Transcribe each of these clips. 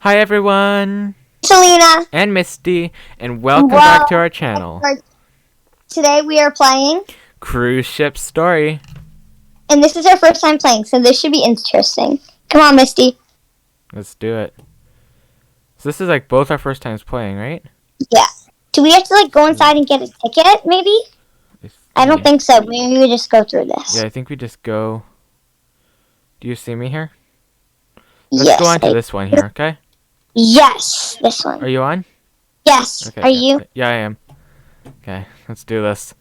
Hi everyone, It's Elina. and Misty, and welcome back to our channel. Today we are playing, Cruise Ship Story. and this is our first time playing, so this should be interesting. Come on, Misty. Let's do it. So this is like both our first times playing, right? Yeah. Do we have to go inside and get a ticket, maybe? I don't think so. Maybe we just go through this. Yeah, I think we just go. Do you see me here? Let's Yes. go on to this one here, okay? Yes, this one. Are you on? Yes. Okay. Are you? Yeah, I am. Okay, let's do this.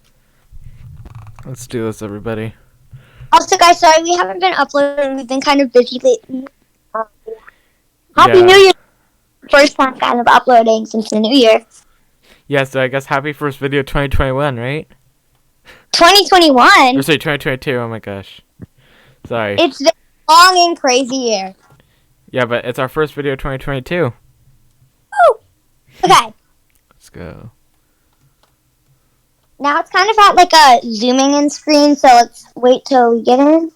Let's do this, everybody. Also, guys, sorry we haven't been uploading. We've been kind of busy lately. Happy Yeah. New Year! First time kind of uploading since the New Year. Yeah, so I guess happy first video 2021, right? 2021? Or sorry, 2022, oh my gosh. Sorry. It's the long and crazy year. Yeah, but it's our first video 2022. Woo! Okay. Let's go. Now it's kind of at a zooming in screen, so let's wait till we get in.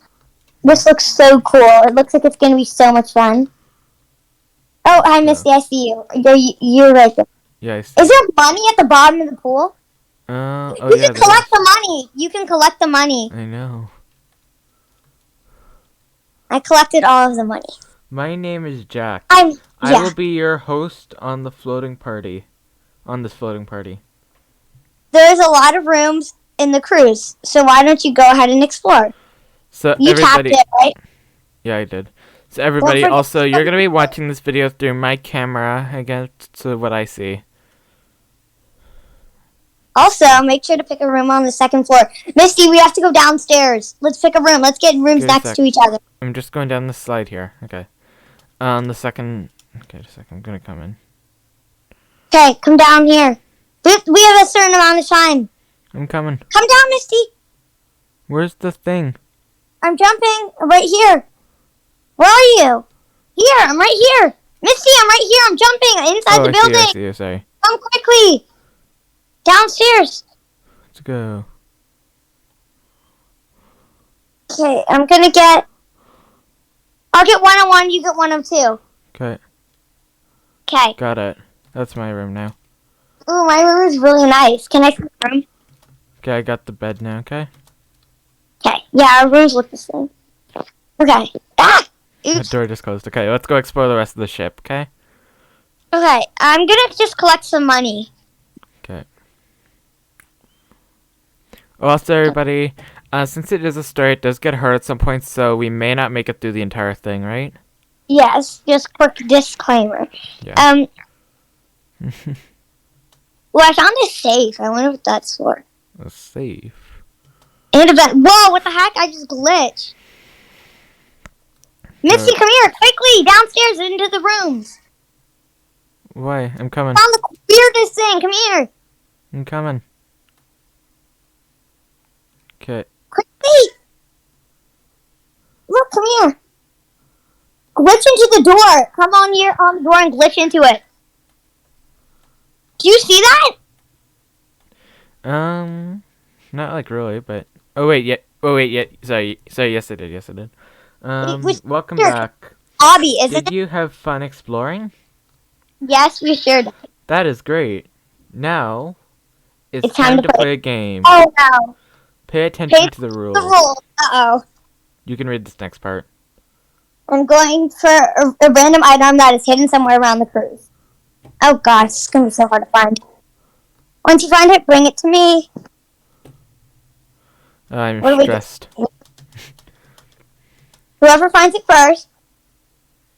This looks so cool. It looks like it's going to be so much fun. Oh, hi, Misty. I see you. You're right there. Yeah, I see. Is there money at the bottom of the pool? Oh you yeah. can collect the money. You can collect the money. I know. I collected all of the money. My name is Jack. I will be your host on the floating party. On this floating party. There's a lot of rooms in the cruise, so why don't you go ahead and explore? So You everybody, tapped it, right? Yeah, I did. So everybody, also, you're going to be watching this video through my camera against what I see. Also, make sure to pick a room on the second floor. Misty, we have to go downstairs. Let's pick a room. Let's get rooms next to each other. I'm just going down the slide here. Okay. On the second... Okay, just a second. I'm going to come in. Okay, come down here. We have a certain amount of time. I'm coming. Come down, Misty. Where's the thing? I'm jumping right here. Where are you? Here, I'm right here. Misty, I'm right here. I'm jumping inside the building. I see you, sorry. Come quickly. Downstairs. Let's go. Okay, I'm going to get... I'll get 101, you get 102. Okay. Okay. Got it. That's my room now. Ooh, my room is really nice. Can I see the room? Okay, I got the bed now, okay? Okay. Yeah, our rooms look the same. Okay. Ah! Oops. The door just closed. Okay, let's go explore the rest of the ship, okay? Okay, I'm gonna just collect some money. Okay. Also, everybody, since it is a story, it does get hard at some point, so we may not make it through the entire thing, right? Yes, just quick disclaimer. Yeah. Well, I found a safe. I wonder what that's for. A safe. And a vent. Whoa, what the heck? I just glitched. Misty, come here, quickly, downstairs into the rooms. Why? I'm coming. Found the weirdest thing. Come here. I'm coming. Okay. Quickly. Look, come here. Glitch into the door. Come on here on the door and glitch into it. Do you see that? Not like really, but... Oh, wait, yeah. Oh, wait, yeah. Sorry, yes I did, yes I did. Welcome back. Obby, isn't it? Did you have fun exploring? Yes, we sure did. That is great. Now, it's time to play a game. Oh, no. Pay attention to the rules. Uh-oh. You can read this next part. I'm going for a random item that is hidden somewhere around the cruise. Oh gosh, it's going to be so hard to find. Once you find it, bring it to me. I'm stressed. Whoever finds it first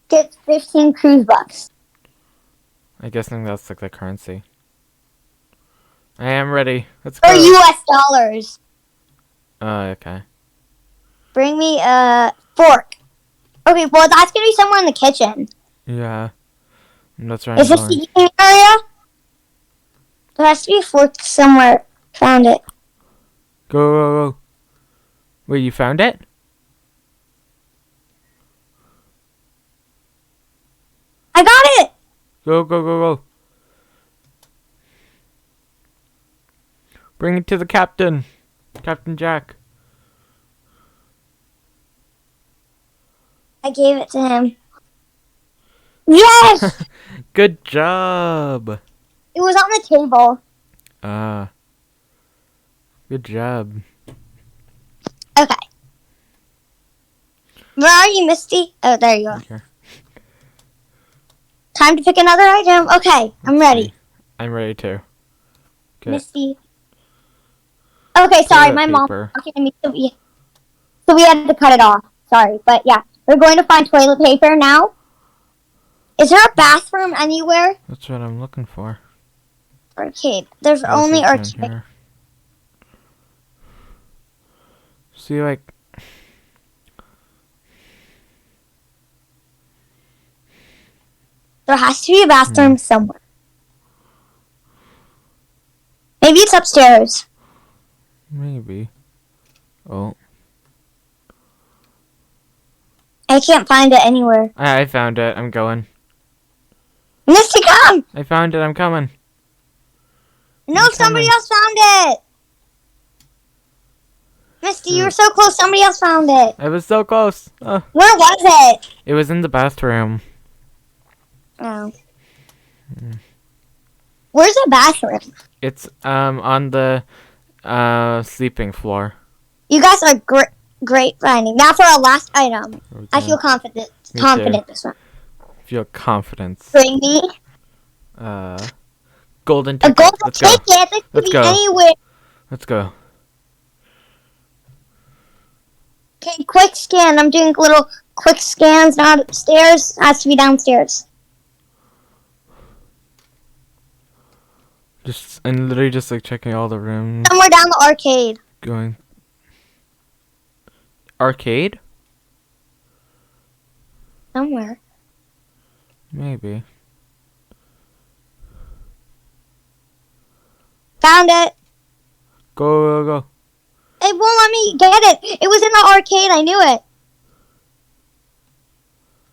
gets 15 cruise bucks. I guess that's like the currency. I am ready. Let's go. Or US dollars. Oh, okay. Bring me a fork. Okay, well, that's going to be somewhere in the kitchen. Yeah. That's right. Is this the eating area? There has to be a fork somewhere. Found it. Go, go, go. Wait, you found it? I got it! Go, go, go, go. Bring it to the captain. Captain Jack. I gave it to him. Yes! Good job. It was on the table. Ah, good job. Okay. Where are you, Misty? Oh, there you are. Okay. Time to pick another item. Okay, I'm Let's ready. see. I'm ready too. Okay. Misty. Okay, sorry, Toilet my mom paper. was talking to me, so we had to cut it off. Sorry, but yeah, we're going to find toilet paper now. Is there a bathroom anywhere? That's what I'm looking for. Arcade. There's What is only this down arcade. here? See, like, There has to be a bathroom somewhere. Maybe it's upstairs. maybe. Oh, I can't find it anywhere. I found it. I'm going. Misty, come! I found it. I'm coming. No, I'm somebody coming. else found it. Misty, you were so close. Somebody else found it. I was so close. Oh. Where was it? It was in the bathroom. Oh. Where's the bathroom? It's on the sleeping floor. You guys are great finding. Now for our last item. Okay. I feel confident. Me Confident this one. Feel confidence. Bring me Golden a ticket. golden Let's go. ticket. That could Let's be go. anywhere. Let's go. Okay, quick scan. I'm doing little quick scans. Not upstairs. Has to be downstairs. I'm literally just like checking all the rooms. Somewhere down the arcade. Going. Arcade? Somewhere. Maybe. Found it. Go, go, go. It won't let me get it. It was in the arcade. I knew it.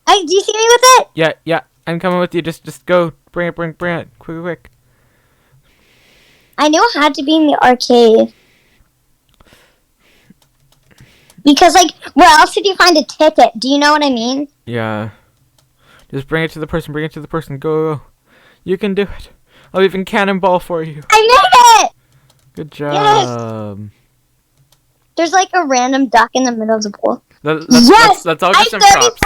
Do you see me with it? Yeah, yeah. I'm coming with you. Just go. Bring it, bring it. Quick, quick. I knew it had to be in the arcade. Because, like, where else did you find a ticket? Do you know what I mean? Yeah. Just bring it to the person. Bring it to the person. Go, go. You can do it. I'll even cannonball for you. I made it! Good job. There's, like, a random duck in the middle of the pool. Let's all give some props.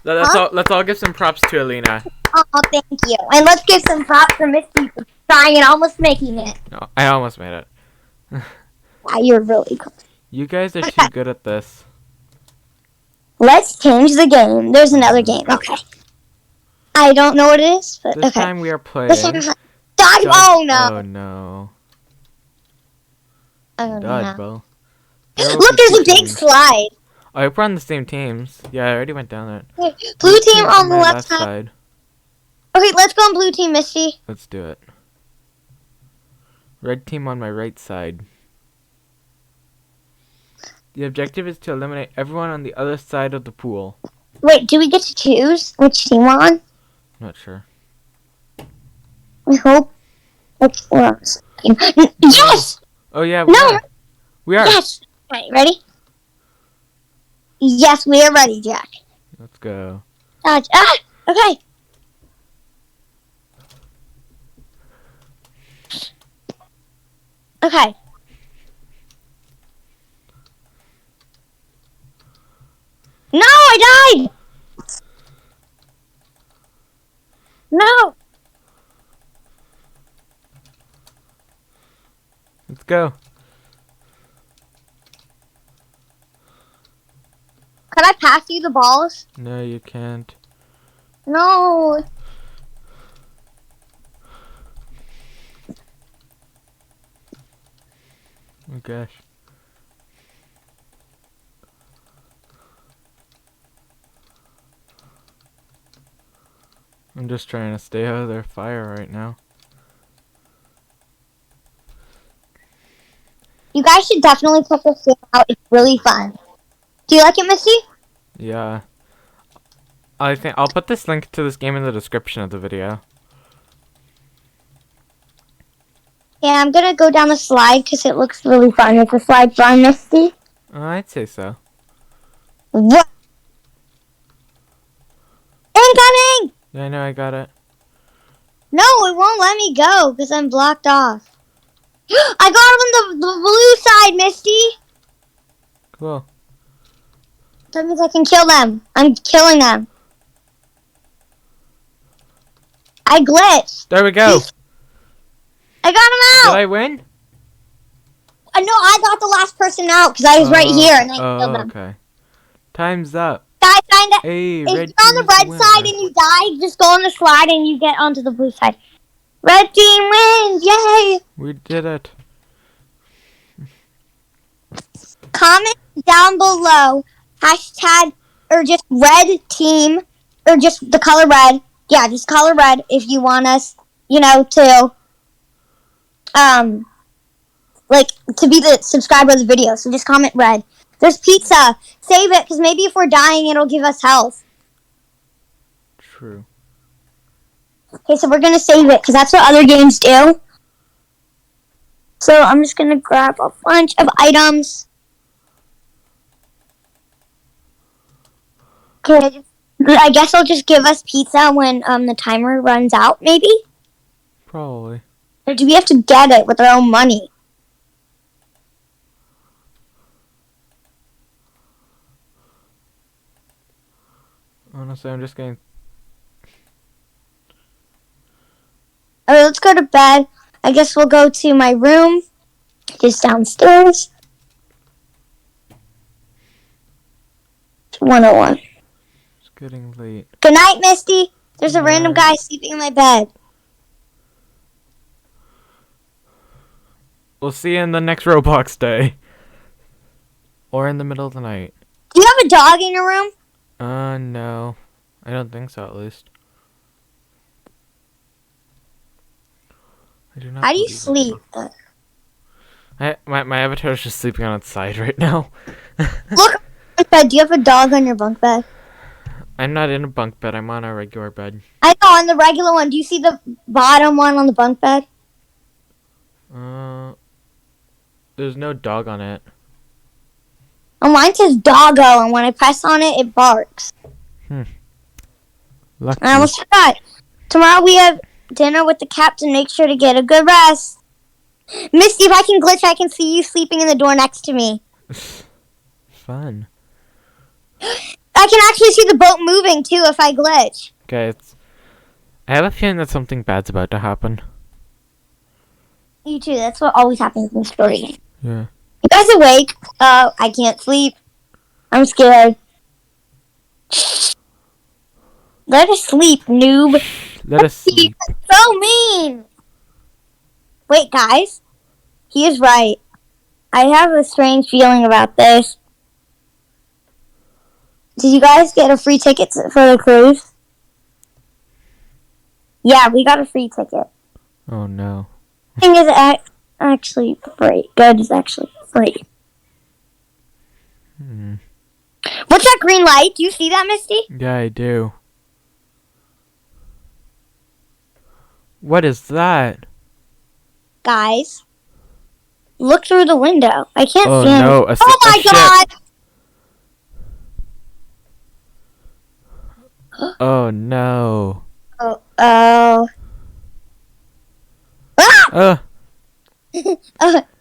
$34. Let's all give some props to Elina. Oh, thank you. And let's give some props for Misty for trying and almost making it. No, I almost made it. Wow, you're really cool. You guys are too good at this. Let's change the game. There's another game. Okay. I don't know what it is, but This okay. time we are playing. This one is dodgeball. Oh no! Oh no! Oh no! Dodgeball. Look, there's a big slide. Oh, we're on the same teams. Yeah, I already went down there. Blue team on the my left side. side. Okay, let's go on blue team, Misty. Let's do it. Red team on my right side. The objective is to eliminate everyone on the other side of the pool. Wait, do we get to choose which team we're on? Not sure. I hope. Yes! Oh yeah, No! We are. Yes! Okay, ready? Yes, we are ready, Jack. Let's go. Dodge. Ah! Okay. Okay. No, I died! No! Let's go. Could I pass you the balls? No, you can't. No. Oh gosh. I'm just trying to stay out of their fire right now. You guys should definitely check this game out. It's really fun. Do you like it, Missy? Yeah. I think I'll put this link to this game in the description of the video. Yeah, I'm gonna go down the slide because it looks really fun. It's a slide fun, Misty. I'd say so. What? Incoming! Yeah, I know, I got it. No, it won't let me go because I'm blocked off. I got him on the blue side, Misty. Cool. That means I can kill them. I'm killing them. I glitched. There we go. I got him Did out. I win? No, I got the last person out because I was right here and I killed them. Okay. Time's up. Guys, find it. Hey, If red you're on team the is the red side winner. and you die, just go on the slide and you get onto the blue side. Red team wins! Yay! We did it. Comment down below hashtag or just red team or just the color red. Yeah, just color red if you want us, to like to be the subscriber of the video. So just comment red. There's pizza. Save it because maybe if we're dying, it'll give us health. True. Okay, so we're gonna save it because that's what other games do. So I'm just gonna grab a bunch of items. Okay, I guess it'll just give us pizza when the timer runs out, maybe? Probably. Or do we have to get it with our own money? Honestly, I'm just getting... Alright, let's go to bed. I guess we'll go to my room. Just downstairs. 101. It's getting late. Good night, Misty. There's a Good random night. guy sleeping in my bed. We'll see you in the next Roblox day. Or in the middle of the night. Do you have a dog in your room? No. I don't think so, at least. I do not How do you believe sleep? My avatar is just sleeping on its side right now. Look, bed. Do you have a dog on your bunk bed? I'm not in a bunk bed. I'm on a regular bed. I know, on the regular one. Do you see the bottom one on the bunk bed? There's no dog on it. Oh, mine says doggo, and when I press on it, it barks. Lucky. I almost forgot. Tomorrow we have dinner with the captain. Make sure to get a good rest. Misty, if I can glitch, I can see you sleeping in the door next to me. Fun. I can actually see the boat moving, too, if I glitch. Okay, I have a feeling that something bad's about to happen. You too. That's what always happens in stories. Yeah. You guys awake? I can't sleep. I'm scared. Let us sleep, noob. Let us sleep. So mean. Wait, guys. He is right. I have a strange feeling about this. Did you guys get a free ticket for the cruise? Yeah, we got a free ticket. Oh no. Thing is actually free. Good is actually free. What's that green light? Do you see that, Misty? Yeah, I do. What is that? Guys, look through the window. I can't Oh see anything. no, Oh my god! Oh no. Oh. Ah! Oh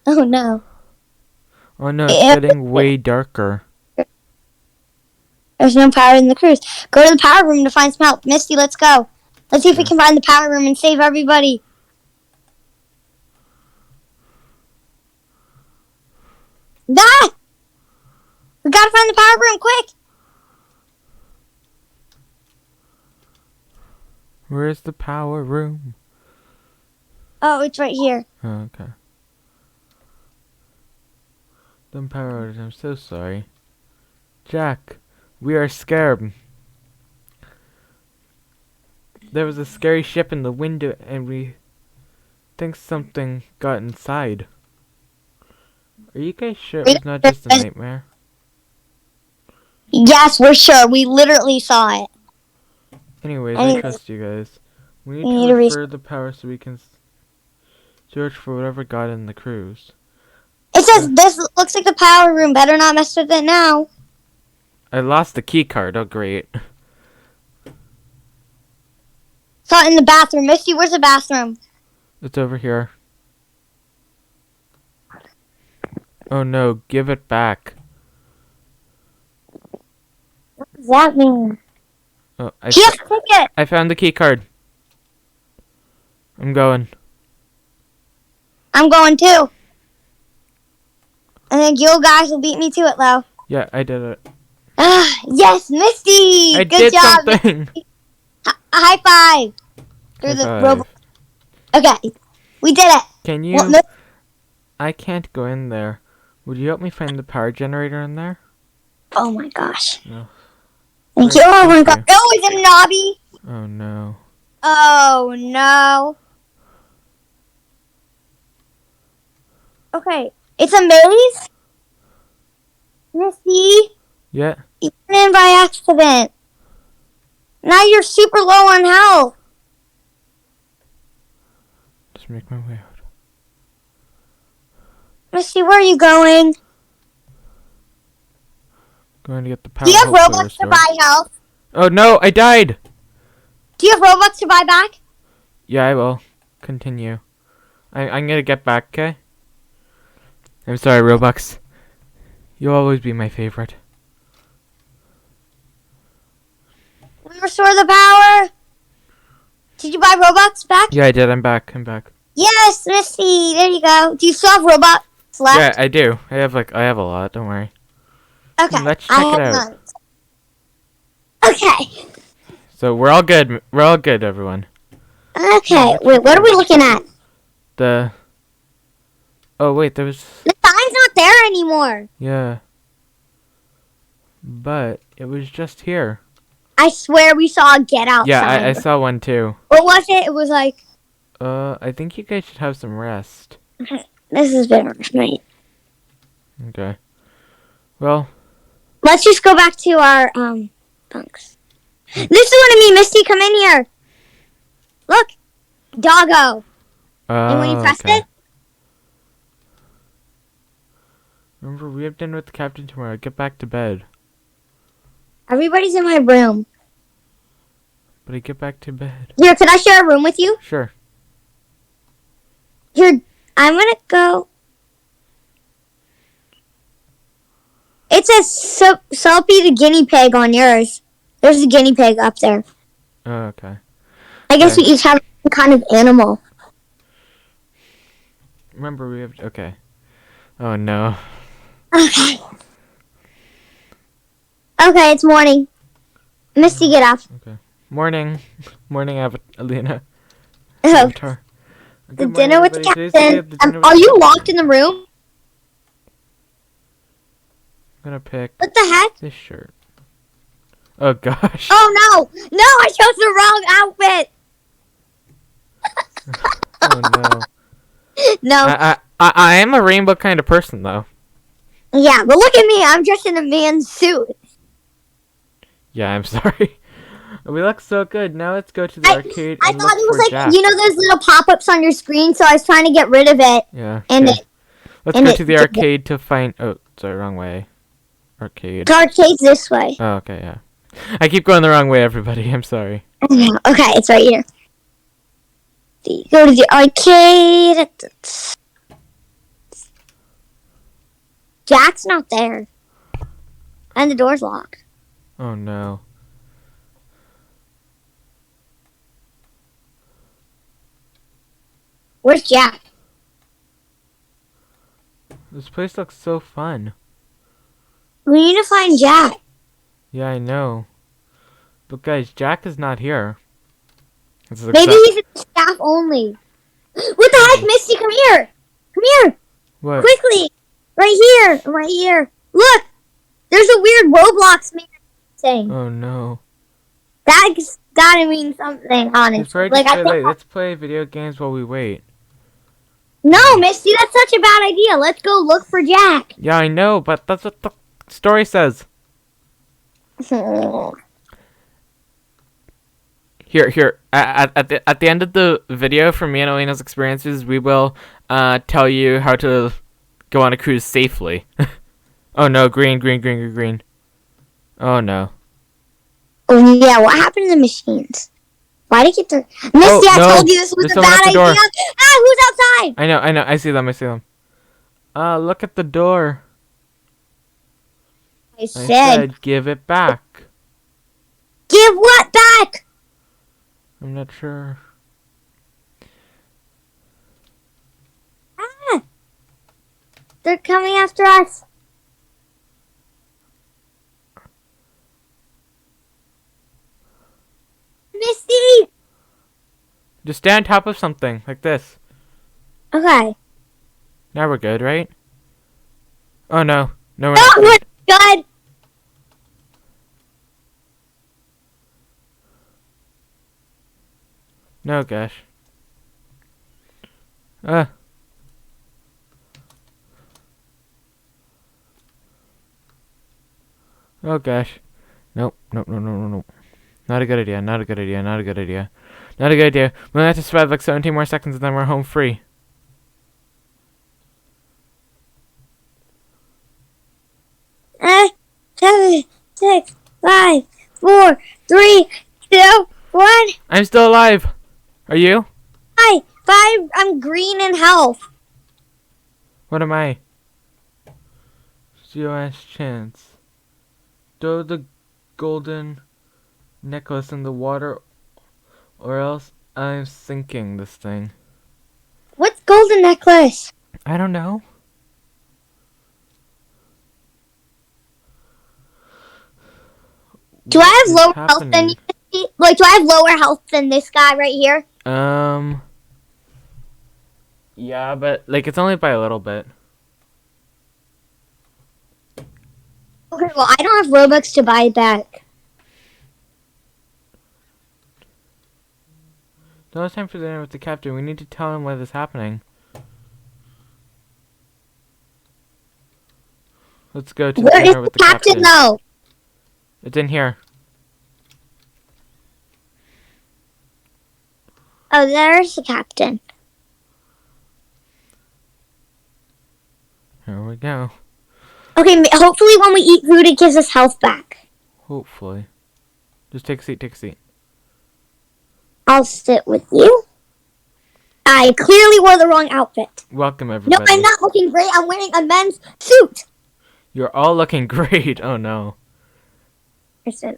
Oh no. no, it's getting way darker. There's no power in the cruise. Go to the power room to find some help. Misty, let's go. Let's see if we can find the power room and save everybody. Ah! We gotta find the power room, quick! Where's the power room? Oh, it's right here. Oh, okay. Don't power outage, I'm so sorry. Jack, we are scared. There was a scary ship in the window and we think something got inside. Are you guys sure it was not just a nightmare? Yes, we're sure. We literally saw it. Anyways, I trust you guys. We need to restore the power so we can search for whatever got in the cruise. It says this looks like the power room. Better not mess with it now. I lost the key card. Oh, great. Saw it in the bathroom. Misty, where's the bathroom? It's over here. Oh no, give it back. What does that mean? Oh, Just take it. I found the key card. I'm going. I'm going too. And then you guys will beat me to it, though. Yeah, I did it. Ah, yes, Misty! I Good did job. something. High five. Through High the five. robot. Okay, we did it. Can you? What, I can't go in there. Would you help me find the power generator in there? oh my gosh. No. Thank Great, you. Oh my thank god. Oh, it's a knobby. Oh no. Oh no. Okay, it's a maze. Misty, Yeah. you went in by accident. Now you're super low on health. Just make my way out. Misty, where are you going? Going to get the power. Do you have hopefully Robux to restored. buy health? Oh no, I died. Do you have Robux to buy back? Yeah, I will. Continue. I'm gonna get back, okay? I'm sorry, Robux. You'll always be my favorite. We restore the power. Did you buy Robux back? Yeah, I did. I'm back. I'm back. Yes, Misty. There you go. Do you still have Robux left? Yeah, I do. I have a lot. Don't worry. Okay. Let's check it out. None. Okay. So we're all good. We're all good, everyone. Okay. Wait, what are we looking at? The. Oh wait, there was. The sign's not there anymore. Yeah. But it was just here. I swear we saw a Get Out Yeah, sign. I saw one too. What was it? It was like, I think you guys should have some rest. this has been rough night. Okay. Well. Let's just go back to our bunks. This is what I mean, Misty. Come in here. Look, doggo. And when you press Okay. it, Remember, we have dinner with the captain tomorrow. Get back to bed. everybody's in my room. But I get back to bed. Here, can I share a room with you? Sure. Here, I'm gonna go. It says Soapy the guinea pig on yours. There's a guinea pig up there. Oh, okay. I guess Okay. we each have some kind of animal. Remember, we have. Okay. Oh no. Okay. Okay, it's morning. Misty, get up. Morning. Morning, Elina. Oh, Avatar. the Good morning, dinner with the everybody. Today's the day of the captain. dinner with Are the you captain. locked in the room? I'm gonna pick What the heck? this shirt. Oh gosh. Oh no! No, I chose the wrong outfit! Oh no. No. I am a rainbow kind of person though. Yeah, but look at me. I'm dressed in a man's suit. Yeah, I'm sorry. We look so good. Now let's go to the arcade I and thought look it was for like, Jack. you know those little pop-ups on your screen, so I was trying to get rid of it. Yeah. And okay. Let's and go it to the did- arcade to find. Oh, sorry, wrong way. Arcade. The arcade's this way. Oh, okay, yeah. I keep going the wrong way, everybody. I'm sorry. Okay, it's right here. Go to the arcade. Jack's not there. And the door's locked. Oh no. Where's Jack? This place looks so fun. We need to find Jack. Yeah, I know. But guys, Jack is not here. This is Maybe he's at staff only. What the heck, Misty? Come here. Come here. What? Quickly. Right here. Right here. Look. There's a weird Roblox man thing. Oh no. That's gotta mean something, It's honestly. very Like, I late. think, Let's play video games while we wait. no, Misty, that's such a bad idea. Let's go look for Jack. Yeah, I know, but that's what the story says. Here. At the end of the video from me and Elena's experiences, we will tell you how to go on a cruise safely. Oh no, green. Oh no. Oh, yeah, what happened to the machines? Why did you get through? Misty, I no. told you this was There's a someone at bad the door. idea. Ah, who's outside? I know. I see them. Look at the door. I I said, said give it back. give what back? I'm not sure. Ah, they're coming after us. Misty! Just stay on top of something like this. Okay. Now we're good, right? Oh no. No, we're Oh, not we're good. good. No, gosh. Uh. Oh gosh. Nope. Nope. Not a good idea. Not a good idea. Not a good idea. Not a good idea. We only have to survive like 17 more seconds and then we're home free. Uh, 7, 6, 5, 4, 3, 2, 1. I'm still alive. Are you? Hi, 5. I'm green in health. What am I? Zero chance. Throw the golden necklace in the water or else I'm sinking this thing. What's golden necklace? I don't know. Do I have What is lower health than happening? you? Like, do I have lower health than this guy right here? Yeah, but like it's only by a little bit. Okay, well, I don't have Robux to buy back. Now it's time for dinner with the captain. We need to tell him what is happening. Let's go to Where is dinner the with the captain, captain. though? It's in here. Oh, there's the captain. Here we go. Okay, hopefully when we eat food, it gives us health back. Hopefully. Just take a seat, take a seat. I'll sit with you. I clearly wore the wrong outfit. Welcome, No, everybody. I'm not looking great. I'm wearing a men's suit. You're all looking great. Oh, no. Listen.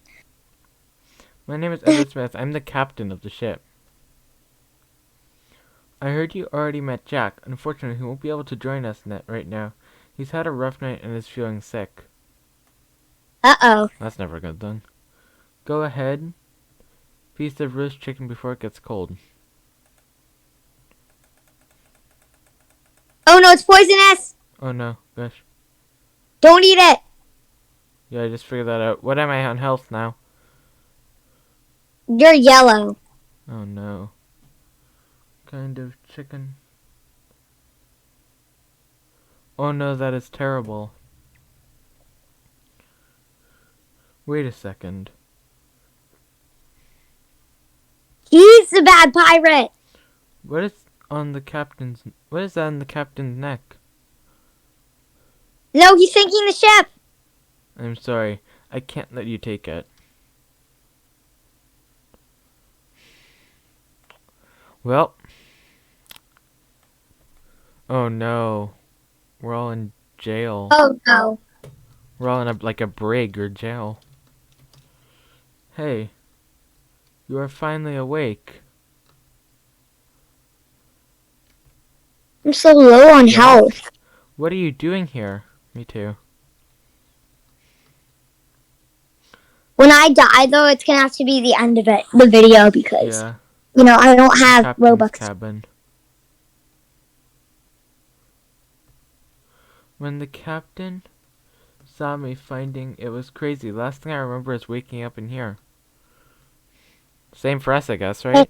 My name is Edward Smith. I'm the captain of the ship. I heard you already met Jack. Unfortunately, he won't be able to join us right now. He's had a rough night and is feeling sick. Uh-oh. That's never a good thing. Go ahead. Piece of roast chicken before it gets cold. Oh, no, it's poisonous. Oh, no. Gosh. Don't eat it. Yeah, I just figured that out. What am I on health now? You're yellow. Oh, no. Kind of chicken. Oh, no, that is terrible. Wait a second. He's the bad pirate. What is on the captain's... What is that on the captain's neck? No, he's sinking the ship. I'm sorry. I can't let you take it. Well. Oh no. We're all in jail. Oh, no. We're all in a brig or jail. Hey. You are finally awake. I'm so low on Yeah. health. What are you doing here? Me too. When I die, though, it's going to have to be the end of the video, because, Yeah. you know, I don't have Captain's Robux. cabin. When the captain saw me finding it was crazy. Last thing I remember is waking up in here. Same for us, I guess, right?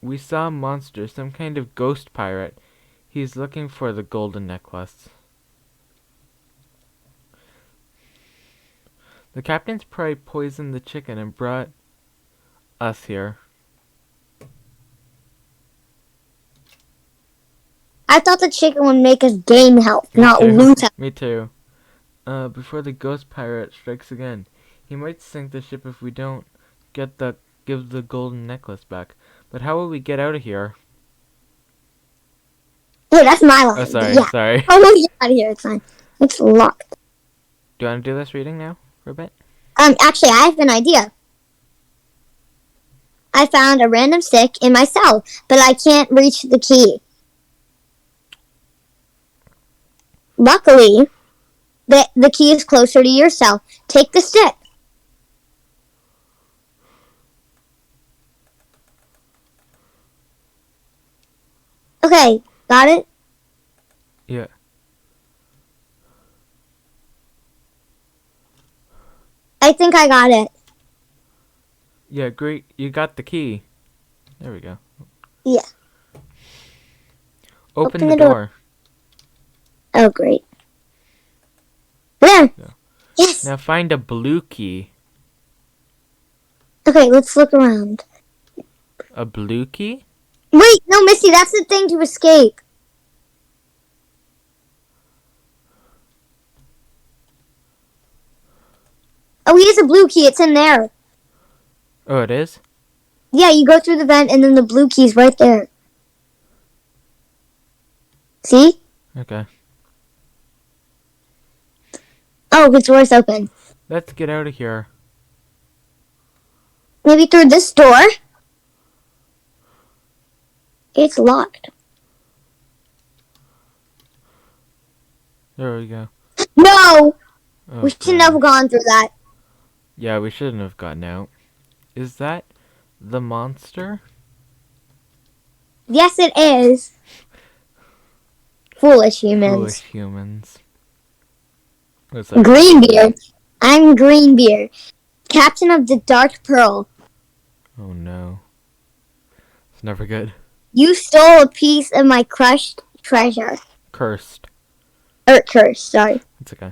We saw a monster, some kind of ghost pirate. He's looking for the golden necklace. The captain's probably poisoned the chicken and brought us here. I thought the chicken would make us gain health, Me not too. lose health. Me too. Before the ghost pirate strikes again. He might sink the ship if we don't get the give the golden necklace back. But how will we get out of here? Hey, that's my Oh, line. sorry, Yeah. sorry. Oh, we'll get out of here. It's fine. It's locked. Do you want to do this reading now for a bit? Actually, I have an idea. I found a random stick in my cell, but I can't reach the key. Luckily, the key is closer to your cell. Take the stick. Okay, got it? Yeah. I think I got it. Yeah, great. You got the key. There we go. Yeah. Open the door. Oh, great. There. Yeah. Yes. Now find a blue key. Okay, let's look around. A blue key? Wait, no, Misty, that's the thing to escape. Oh, he has a blue key. It's in there. Oh, it is? Yeah, you go through the vent and then the blue key's right there. See? Okay. Oh, the door's open. Let's get out of here. Maybe through this door? It's locked. There we go. No! Oh, We shouldn't God. have gone through that. Yeah, we shouldn't have gotten out. Is that the monster? Yes, it is. Foolish humans. Foolish humans. What's that? Greenbeard. I'm Greenbeard, captain of the Dark Pearl. Oh no. It's never good. You stole a piece of my crushed treasure. Cursed. Cursed, sorry. It's okay.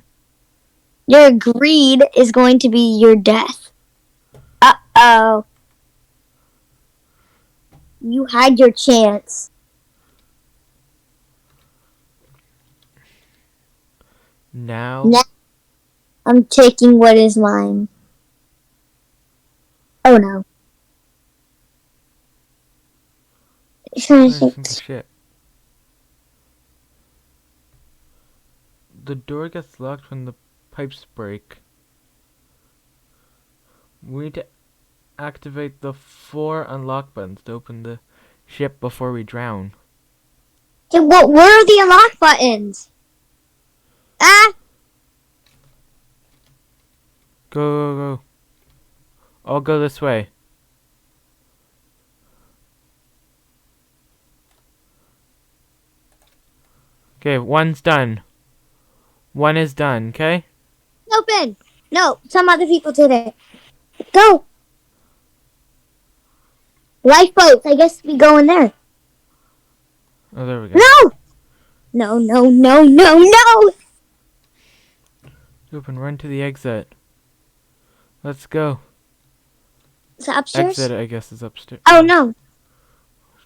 Your greed is going to be your death. Uh-oh. You had your chance. Now? I'm taking what is mine. Oh no. Shit. The door gets locked when the pipes break. We need to activate the 4 unlock buttons to open the ship before we drown. Okay, what were the unlock buttons? Ah! Go, go, go. I'll go this way. Okay, one's done. One is done, okay? Open! No, some other people did it. Go! Lifeboats, I guess we go in there. Oh, there we go. No! No, no, no, no, no! Open, run to the exit. Let's go. Is it upstairs? Exit, I guess, is upstairs. Oh no.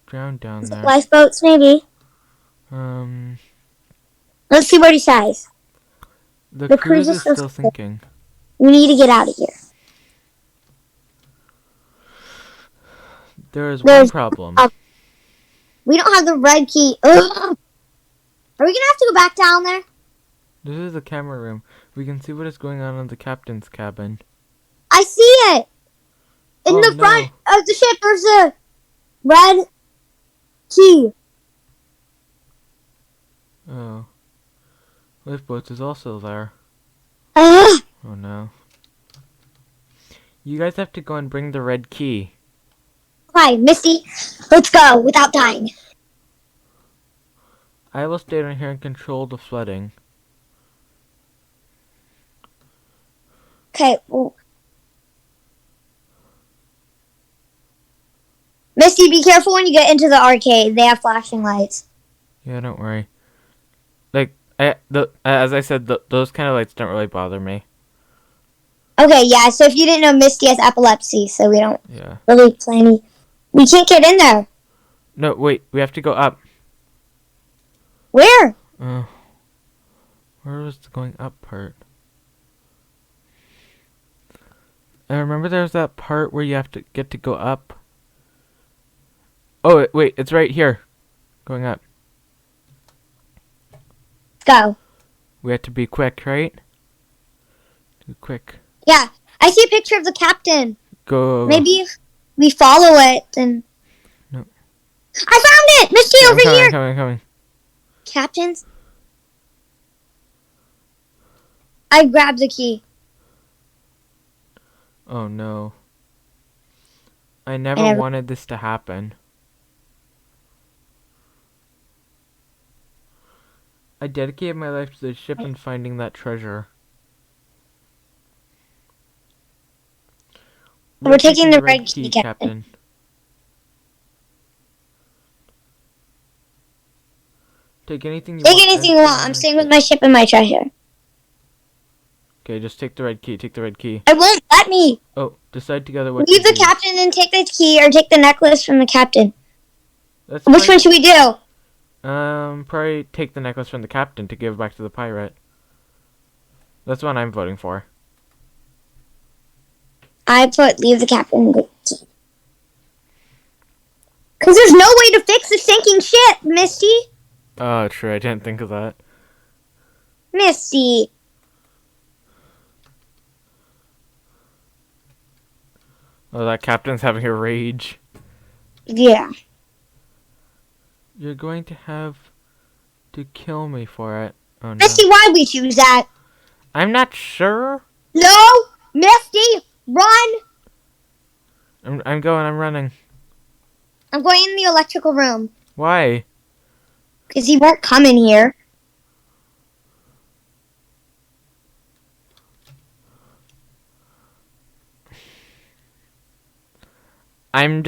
Drown down there. Lifeboats, maybe. Let's see what he says. The cruise is still sinking. We need to get out of here. There's one problem. We don't have the red key. Ugh. Are we gonna have to go back down there? This is the camera room. We can see what is going on in the captain's cabin. I see it! In the front of the ship, there's a red key. Oh. Lifeboats is also there. Ugh. Oh no. You guys have to go and bring the red key. Okay, Misty, let's go without dying. I will stay down here and control the flooding. Okay, well. Misty, be careful when you get into the arcade. They have flashing lights. Yeah, don't worry. Like, as I said, those kind of lights don't really bother me. Okay, yeah, so if you didn't know, Misty has epilepsy, so we don't Yeah. really play any. We can't get in there. No, wait. We have to go up. Where? Where was the going up part? I remember there was that part where you have to get to go up. Oh, wait, it's right here. Going up. Let's go. We have to be quick, right? Be quick. Yeah, I see a picture of the captain. Go. Maybe if we follow it, then... No. I found it! Misty, Okay, over here! coming. Captains? I grabbed the key. Oh, no. I never wanted this to happen. I dedicated my life to the ship and finding that treasure. We're taking the red key, Captain. Take anything you Take want. anything you want. I'm staying with my ship and my treasure. Okay, just take the red key. Take the red key. It won't let me. Oh, decide together what Leave to the do. captain and take the key, or take the necklace from the captain. That's Which one should we do? Probably take the necklace from the captain to give back to the pirate. That's what I'm voting for. I put leave the captain the key. Because there's no way to fix the sinking ship, Misty. Oh, true. I didn't think of that. Misty. Oh, that captain's having a rage. Yeah. You're going to have to kill me for it. Oh, no. Misty, why we choose that? I'm not sure. No! Misty, run! I'm going. I'm running. I'm going in the electrical room. Why? Because he won't come in here. I'm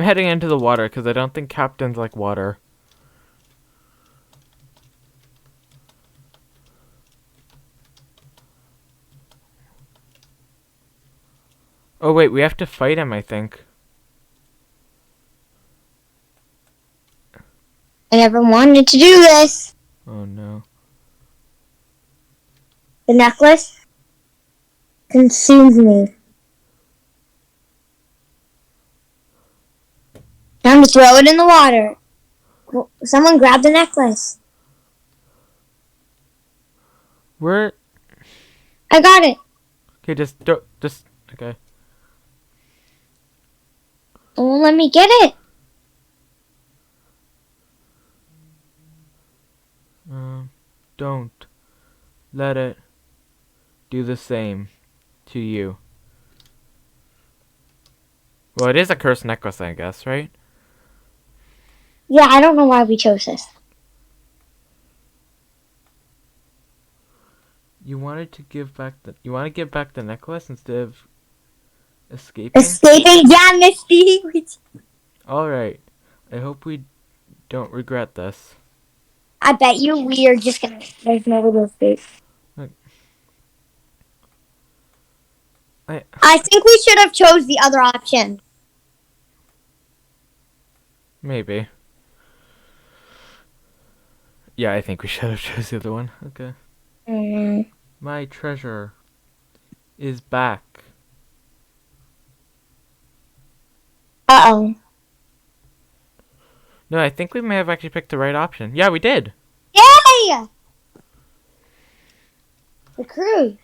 heading into the water because I don't think captains like water. Oh wait, we have to fight him, I think. I never wanted to do this. Oh no. The necklace consumes me. Time to throw it in the water. Someone grab the necklace. Where? I got it. Okay, okay. It won't let me get it. Don't let it do the same to you. Well, it is a cursed necklace, I guess, right? Yeah, I don't know why we chose this. You wanted to give back the necklace instead of escaping? Escaping? Yeah, Misty. Alright. I hope we don't regret this. I bet you we are just gonna... There's no way to escape. I think we should have chose the other option. Maybe. Yeah, I think we should have chose the other one. Okay. My treasure is back. Uh-oh. No, I think we may have actually picked the right option. Yeah, we did. Yay! The cruise.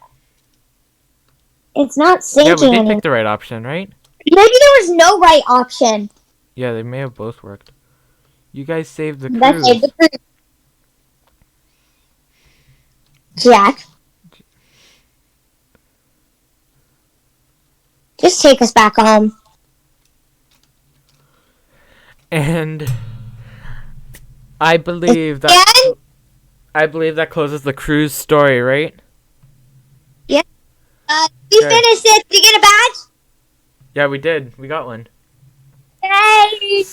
It's not sinking. Yeah, we did pick the right option, right? Maybe there was no right option. Yeah, they may have both worked. You guys saved the Let's cruise. save the cruise. Jack. Just take us back home. And I believe that closes the cruise story, right? Yeah. We finished it. Did you get a badge? Yeah, we did. We got one. Yay!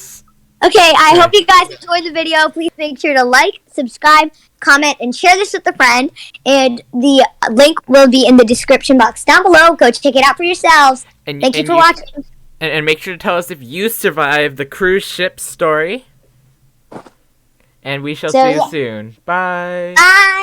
Okay, I hope you guys enjoyed the video. Please make sure to like, subscribe, comment, and share this with a friend. And the link will be in the description box down below. Go check it out for yourselves. Thank you for watching. And make sure to tell us if you survived the cruise ship story. And we shall see you soon. Bye. Bye.